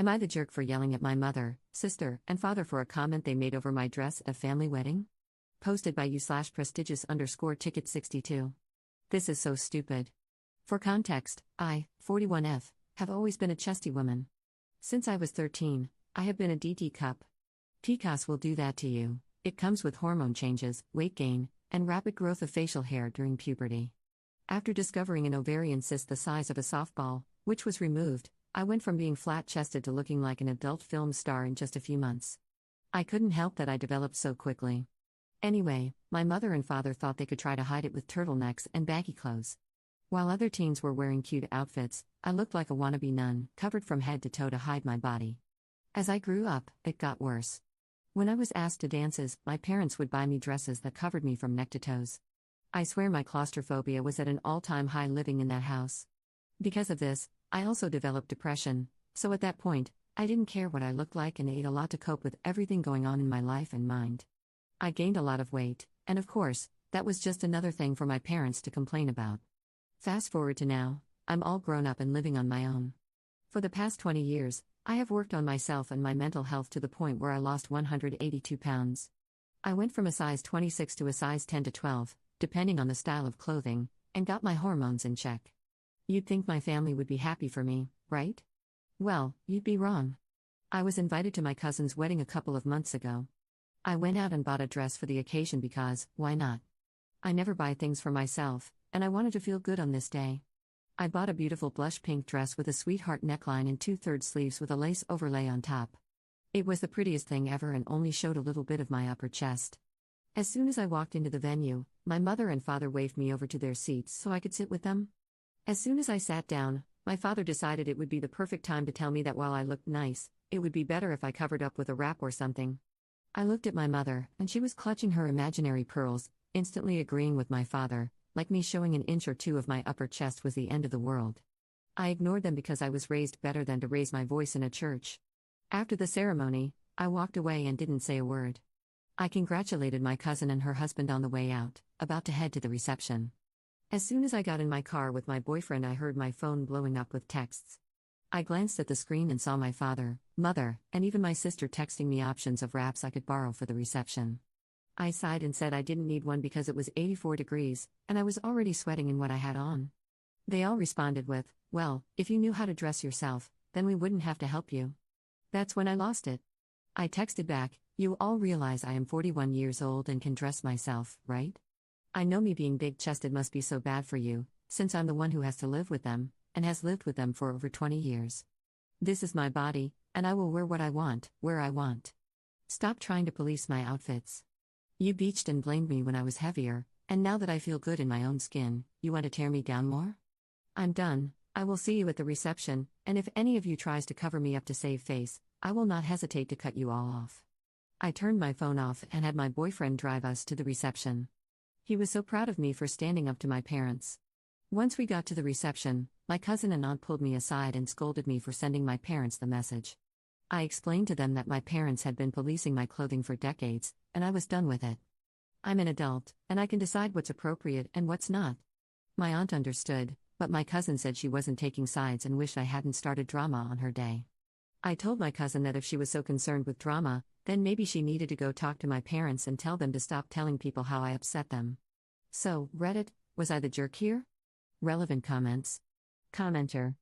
Am I the jerk for yelling at my mother, sister, and father for a comment they made over my dress at a family wedding? Posted by you/prestigious_ticket62. This is so stupid. For context, I, 41F, have always been a chesty woman. Since I was 13, I have been a DT cup. PCOS will do that to you. It comes with hormone changes, weight gain, and rapid growth of facial hair during puberty. After discovering an ovarian cyst the size of a softball, which was removed, I went from being flat-chested to looking like an adult film star in just a few months. I couldn't help that I developed so quickly. Anyway, my mother and father thought they could try to hide it with turtlenecks and baggy clothes. While other teens were wearing cute outfits, I looked like a wannabe nun, covered from head to toe to hide my body. As I grew up, it got worse. When I was asked to dances, my parents would buy me dresses that covered me from neck to toes. I swear my claustrophobia was at an all-time high living in that house. Because of this, I also developed depression, so at that point, I didn't care what I looked like and ate a lot to cope with everything going on in my life and mind. I gained a lot of weight, and of course, that was just another thing for my parents to complain about. Fast forward to now, I'm all grown up and living on my own. For the past 20 years, I have worked on myself and my mental health to the point where I lost 182 pounds. I went from a size 26 to a size 10 to 12, depending on the style of clothing, and got my hormones in check. You'd think my family would be happy for me, right? Well, you'd be wrong. I was invited to my cousin's wedding a couple of months ago. I went out and bought a dress for the occasion because, why not? I never buy things for myself, and I wanted to feel good on this day. I bought a beautiful blush pink dress with a sweetheart neckline and 2/3 sleeves with a lace overlay on top. It was the prettiest thing ever and only showed a little bit of my upper chest. As soon as I walked into the venue, my mother and father waved me over to their seats so I could sit with them. As soon as I sat down, my father decided it would be the perfect time to tell me that while I looked nice, it would be better if I covered up with a wrap or something. I looked at my mother, and she was clutching her imaginary pearls, instantly agreeing with my father, like me showing an inch or two of my upper chest was the end of the world. I ignored them because I was raised better than to raise my voice in a church. After the ceremony, I walked away and didn't say a word. I congratulated my cousin and her husband on the way out, about to head to the reception. As soon as I got in my car with my boyfriend, I heard my phone blowing up with texts. I glanced at the screen and saw my father, mother, and even my sister texting me options of wraps I could borrow for the reception. I sighed and said I didn't need one because it was 84 degrees, and I was already sweating in what I had on. They all responded with, "Well, if you knew how to dress yourself, then we wouldn't have to help you." That's when I lost it. I texted back, "You all realize I am 41 years old and can dress myself, right? I know me being big-chested must be so bad for you, since I'm the one who has to live with them, and has lived with them for over 20 years. This is my body, and I will wear what I want, where I want. Stop trying to police my outfits. You beached and blamed me when I was heavier, and now that I feel good in my own skin, you want to tear me down more? I'm done. I will see you at the reception, and if any of you tries to cover me up to save face, I will not hesitate to cut you all off." I turned my phone off and had my boyfriend drive us to the reception. He was so proud of me for standing up to my parents. Once we got to the reception, my cousin and aunt pulled me aside and scolded me for sending my parents the message. I explained to them that my parents had been policing my clothing for decades, and I was done with it. I'm an adult, and I can decide what's appropriate and what's not. My aunt understood, but my cousin said she wasn't taking sides and wished I hadn't started drama on her day. I told my cousin that if she was so concerned with drama, then maybe she needed to go talk to my parents and tell them to stop telling people how I upset them. So, Reddit, was I the jerk here? Relevant comments. Commenter.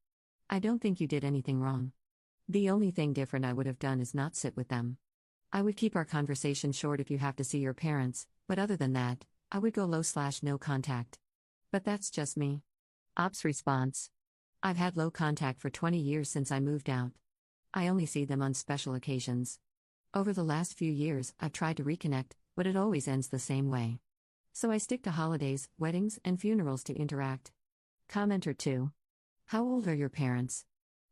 I don't think you did anything wrong. The only thing different I would have done is not sit with them. I would keep our conversation short if you have to see your parents, but other than that, I would go low/no contact. But that's just me. Ops response. I've had low contact for 20 years since I moved out. I only see them on special occasions. Over the last few years, I've tried to reconnect, but it always ends the same way. So I stick to holidays, weddings, and funerals to interact. Commenter 2. How old are your parents?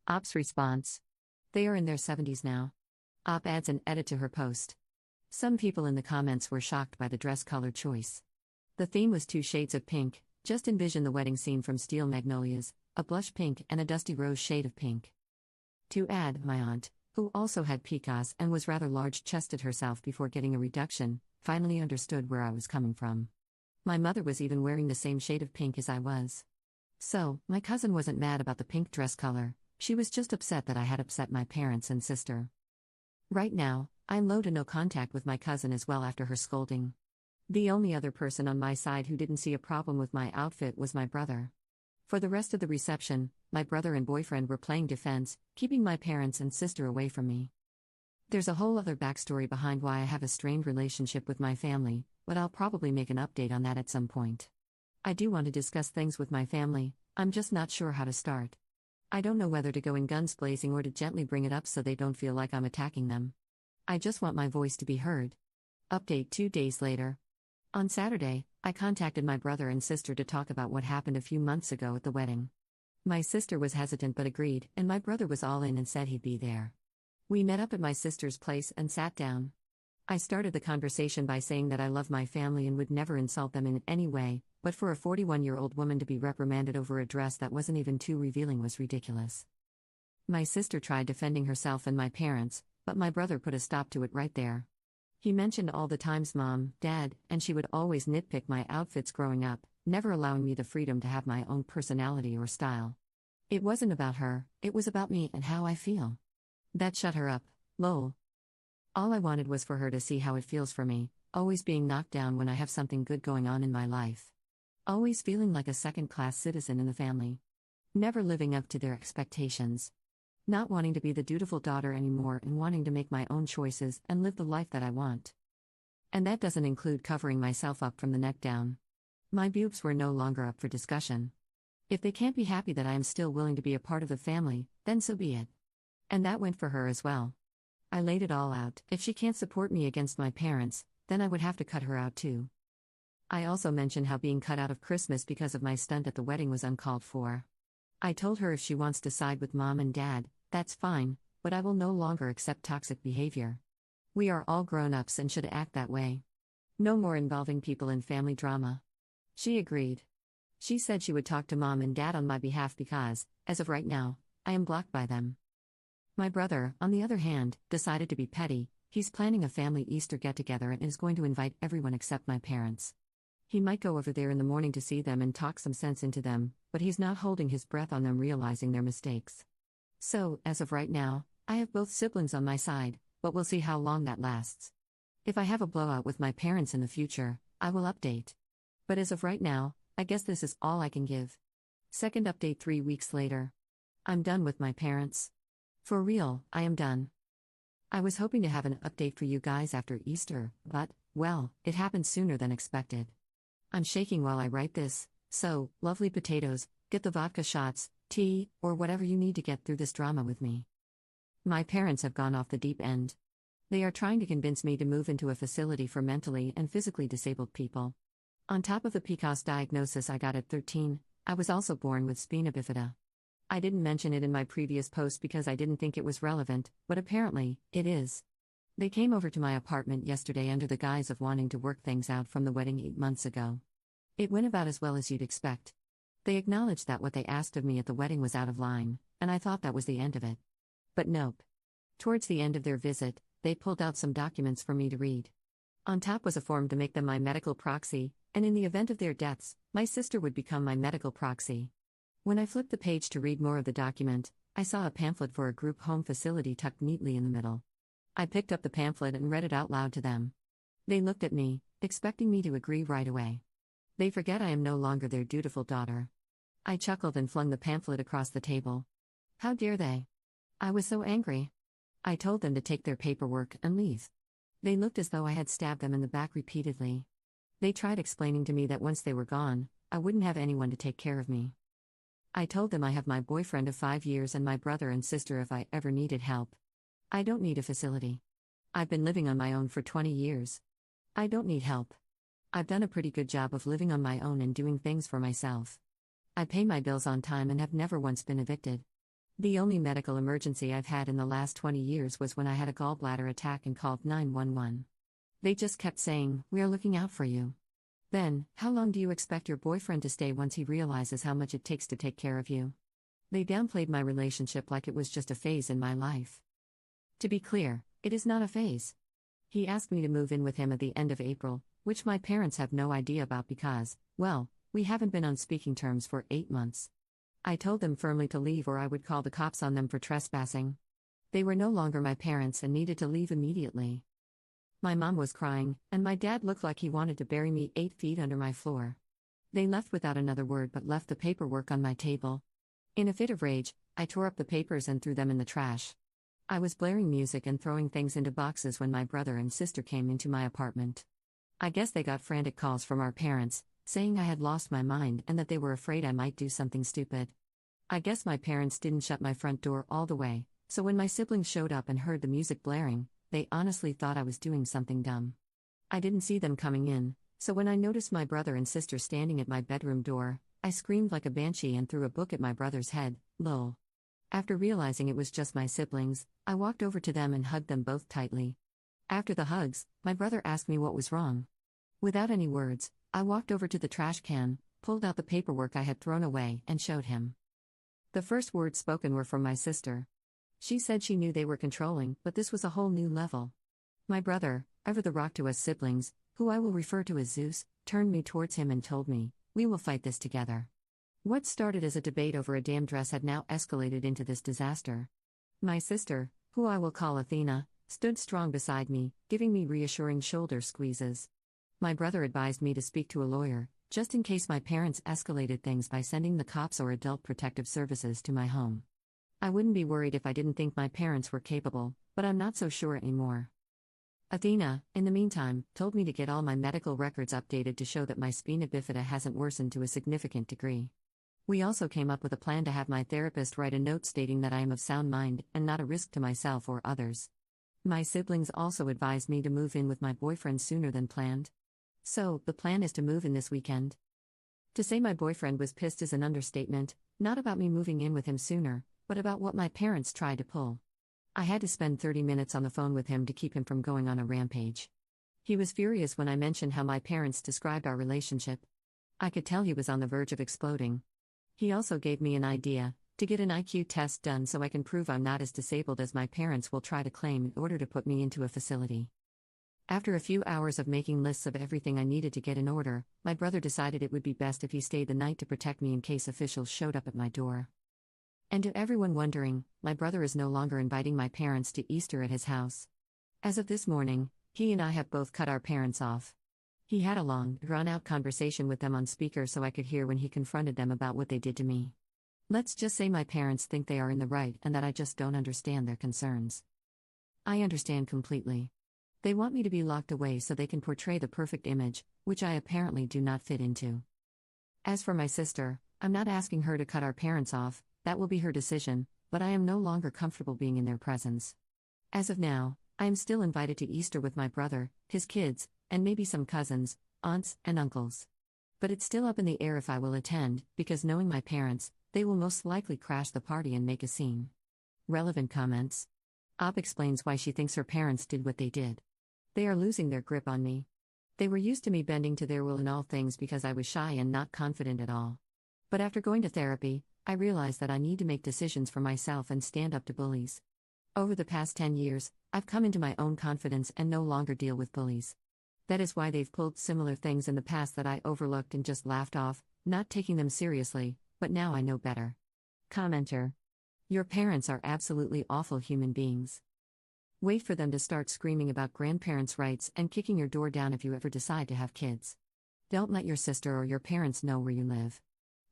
Ops response. They are in their 70s now. Op adds an edit to her post. Some people in the comments were shocked by the dress color choice. The theme was 2 shades of pink. Just envision the wedding scene from Steel Magnolias, a blush pink and a dusty rose shade of pink. To add, my aunt, who also had PCOS and was rather large-chested herself before getting a reduction, finally understood where I was coming from. My mother was even wearing the same shade of pink as I was. So, my cousin wasn't mad about the pink dress color, She was just upset that I had upset my parents and sister. Right now, I'm low to no contact with my cousin as well after her scolding. The only other person on my side who didn't see a problem with my outfit was my brother. For the rest of the reception, my brother and boyfriend were playing defense, keeping my parents and sister away from me. There's a whole other backstory behind why I have a strained relationship with my family, but I'll probably make an update on that at some point. I do want to discuss things with my family, I'm just not sure how to start. I don't know whether to go in guns blazing or to gently bring it up so they don't feel like I'm attacking them. I just want my voice to be heard. Update 2 days later. On Saturday, I contacted my brother and sister to talk about what happened a few months ago at the wedding. My sister was hesitant but agreed, and my brother was all in and said he'd be there. We met up at my sister's place and sat down. I started the conversation by saying that I love my family and would never insult them in any way, but for a 41-year-old woman to be reprimanded over a dress that wasn't even too revealing was ridiculous. My sister tried defending herself and my parents, but my brother put a stop to it right there. He mentioned all the times Mom, Dad, and she would always nitpick my outfits growing up, never allowing me the freedom to have my own personality or style. It wasn't about her, it was about me and how I feel. That shut her up, lol. All I wanted was for her to see how it feels for me, always being knocked down when I have something good going on in my life. Always feeling like a second-class citizen in the family. Never living up to their expectations. Not wanting to be the dutiful daughter anymore and wanting to make my own choices and live the life that I want. And that doesn't include covering myself up from the neck down. My boobs were no longer up for discussion. If they can't be happy that I am still willing to be a part of the family, then so be it. And that went for her as well. I laid it all out. If she can't support me against my parents, then I would have to cut her out too. I also mentioned how being cut out of Christmas because of my stunt at the wedding was uncalled for. I told her if she wants to side with Mom and Dad, that's fine, but I will no longer accept toxic behavior. We are all grown-ups and should act that way. No more involving people in family drama. She agreed. She said she would talk to Mom and Dad on my behalf because, as of right now, I am blocked by them. My brother, on the other hand, decided to be petty. He's planning a family Easter get-together and is going to invite everyone except my parents. He might go over there in the morning to see them and talk some sense into them, but he's not holding his breath on them realizing their mistakes. So, as of right now, I have both siblings on my side, but we'll see how long that lasts. If I have a blowout with my parents in the future, I will update. But as of right now, I guess this is all I can give. Second update 3 weeks later. I'm done with my parents. For real, I am done. I was hoping to have an update for you guys after Easter, but, well, it happened sooner than expected. I'm shaking while I write this, so, lovely potatoes, get the vodka shots, tea, or whatever you need to get through this drama with me. My parents have gone off the deep end. They are trying to convince me to move into a facility for mentally and physically disabled people. On top of the PCOS diagnosis I got at 13, I was also born with spina bifida. I didn't mention it in my previous post because I didn't think it was relevant, but apparently, it is. They came over to my apartment yesterday under the guise of wanting to work things out from the wedding 8 months ago. It went about as well as you'd expect. They acknowledged that what they asked of me at the wedding was out of line, and I thought that was the end of it. But nope. Towards the end of their visit, they pulled out some documents for me to read. On top was a form to make them my medical proxy, and in the event of their deaths, my sister would become my medical proxy. When I flipped the page to read more of the document, I saw a pamphlet for a group home facility tucked neatly in the middle. I picked up the pamphlet and read it out loud to them. They looked at me, expecting me to agree right away. They forget I am no longer their dutiful daughter. I chuckled and flung the pamphlet across the table. How dare they? I was so angry. I told them to take their paperwork and leave. They looked as though I had stabbed them in the back repeatedly. They tried explaining to me that once they were gone, I wouldn't have anyone to take care of me. I told them I have my boyfriend of 5 years and my brother and sister if I ever needed help. I don't need a facility. I've been living on my own for 20 years. I don't need help. I've done a pretty good job of living on my own and doing things for myself. I pay my bills on time and have never once been evicted. The only medical emergency I've had in the last 20 years was when I had a gallbladder attack and called 911. They just kept saying, "We are looking out for you." Then, how long do you expect your boyfriend to stay once he realizes how much it takes to take care of you? They downplayed my relationship like it was just a phase in my life. To be clear, it is not a phase. He asked me to move in with him at the end of April, which my parents have no idea about because, well, we haven't been on speaking terms for 8 months. I told them firmly to leave or I would call the cops on them for trespassing. They were no longer my parents and needed to leave immediately. My mom was crying, and my dad looked like he wanted to bury me 8 feet under my floor. They left without another word but left the paperwork on my table. In a fit of rage, I tore up the papers and threw them in the trash. I was blaring music and throwing things into boxes when my brother and sister came into my apartment. I guess they got frantic calls from our parents, saying I had lost my mind and that they were afraid I might do something stupid. I guess my parents didn't shut my front door all the way, so when my siblings showed up and heard the music blaring, they honestly thought I was doing something dumb. I didn't see them coming in, so when I noticed my brother and sister standing at my bedroom door, I screamed like a banshee and threw a book at my brother's head, lol. After realizing it was just my siblings, I walked over to them and hugged them both tightly. After the hugs, my brother asked me what was wrong. Without any words, I walked over to the trash can, pulled out the paperwork I had thrown away, and showed him. The first words spoken were from my sister. She said she knew they were controlling, but this was a whole new level. My brother, ever the rock to us siblings, who I will refer to as Zeus, turned me towards him and told me, "We will fight this together." What started as a debate over a damn dress had now escalated into this disaster. My sister, who I will call Athena, stood strong beside me, giving me reassuring shoulder squeezes. My brother advised me to speak to a lawyer, just in case my parents escalated things by sending the cops or adult protective services to my home. I wouldn't be worried if I didn't think my parents were capable, but I'm not so sure anymore. Athena, in the meantime, told me to get all my medical records updated to show that my spina bifida hasn't worsened to a significant degree. We also came up with a plan to have my therapist write a note stating that I am of sound mind and not a risk to myself or others. My siblings also advised me to move in with my boyfriend sooner than planned. So, the plan is to move in this weekend. To say my boyfriend was pissed is an understatement, not about me moving in with him sooner, but about what my parents tried to pull. I had to spend 30 minutes on the phone with him to keep him from going on a rampage. He was furious when I mentioned how my parents described our relationship. I could tell he was on the verge of exploding. He also gave me an idea, to get an IQ test done so I can prove I'm not as disabled as my parents will try to claim in order to put me into a facility. After a few hours of making lists of everything I needed to get in order, my brother decided it would be best if he stayed the night to protect me in case officials showed up at my door. And to everyone wondering, my brother is no longer inviting my parents to Easter at his house. As of this morning, he and I have both cut our parents off. He had a long, drawn-out conversation with them on speaker so I could hear when he confronted them about what they did to me. Let's just say my parents think they are in the right and that I just don't understand their concerns. I understand completely. They want me to be locked away so they can portray the perfect image, which I apparently do not fit into. As for my sister, I'm not asking her to cut our parents off, that will be her decision, but I am no longer comfortable being in their presence. As of now, I am still invited to Easter with my brother, his kids, and maybe some cousins, aunts, and uncles. But it's still up in the air if I will attend, because knowing my parents, they will most likely crash the party and make a scene. Relevant comments. Op explains why she thinks her parents did what they did. They are losing their grip on me. They were used to me bending to their will in all things because I was shy and not confident at all. But after going to therapy, I realized that I need to make decisions for myself and stand up to bullies. Over the past 10 years, I've come into my own confidence and no longer deal with bullies. That is why they've pulled similar things in the past that I overlooked and just laughed off, not taking them seriously, but now I know better. Commenter. Your parents are absolutely awful human beings. Wait for them to start screaming about grandparents' rights and kicking your door down if you ever decide to have kids. Don't let your sister or your parents know where you live.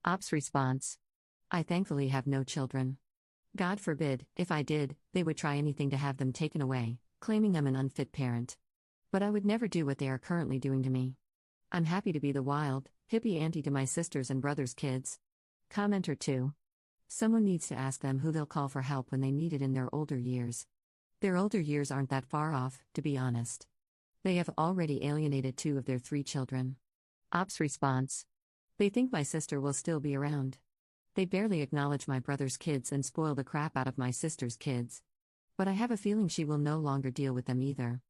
Op's response. I thankfully have no children. God forbid, if I did, they would try anything to have them taken away, claiming I'm an unfit parent. But I would never do what they are currently doing to me. I'm happy to be the wild, hippie auntie to my sisters and brothers' kids. Commenter 2. Someone needs to ask them who they'll call for help when they need it in their older years. Their older years aren't that far off, to be honest. They have already alienated 2 of their 3 children. Op's response. They think my sister will still be around. They barely acknowledge my brother's kids and spoil the crap out of my sister's kids. But I have a feeling she will no longer deal with them either.